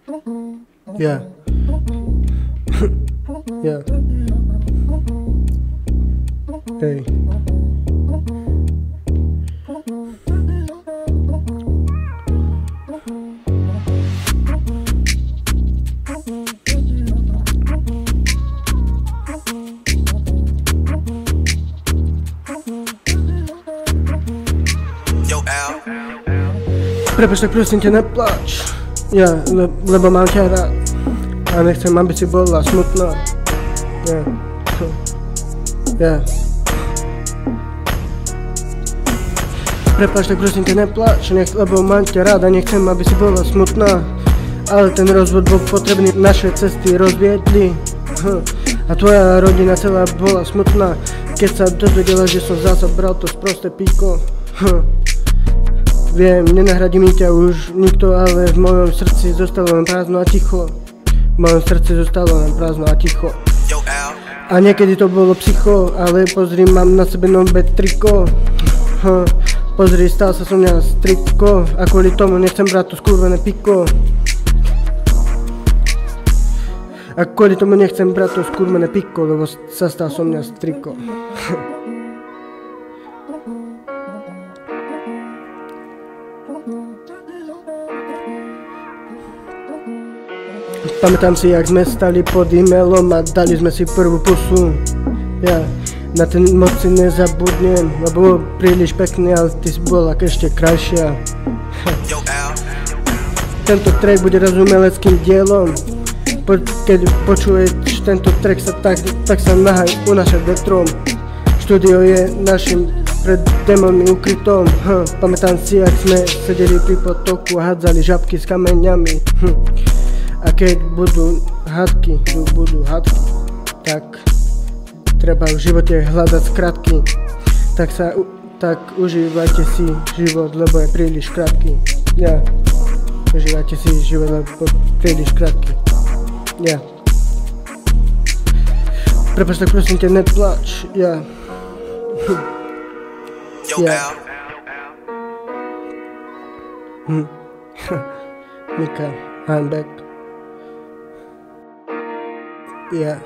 Yeah. Yeah. Hey. Prepač, tak prosím ťa neplač. Ja, lebo mám ťa rád. A nechcem, aby si bola smutná. Ja. Ja. Prepač, tak prosím ťa neplač, lebo mám ťa rád a nechcem, aby si bola smutná. Ale ten rozvod bol potrebný, naše cesty rozviedli. A tvoja rodina celá bola smutná, keď sa dozvedela, že som zasa bral to sprosté píko. Viem, nenahradí mi ťa už nikto, ale v mojom srdci zostalo len prázdno a ticho. V mojom srdci zostalo len prázdno a ticho. A niekedy to bolo psycho, ale pozri, mám na sebe nové triko. Pozri, stal sa som mňa striko a kvôli tomu nechcem brať to skurvené piko. A kvôli tomu nechcem brať to skurvené piko, lebo sa stal som mňa striko. Pamätám si, jak sme stali pod e-mailom a dali sme si prvú pusu. Ja na ten moc si nezabudnem, lebo bol príliš pekný, ale ty si bola ešte krajšia. Tento track bude rozumeleckým dielom. Keď počuješ tento track, tak sa nahaj unášať vetrom. Štúdio je našim pred démonmi ukrytom. Pamätám si, jak sme sedeli pri potoku a hádzali žabky s kameňami. A keď budú hádky, tak treba v živote hľadať skratky. Tak užívajte si život, lebo je príliš krátky. Ja. Užívajte si život, lebo je príliš krátky. Ja. Prepač, tak prosím ťa, neplač. Ja. Ja. Mika, I'm back. Yeah.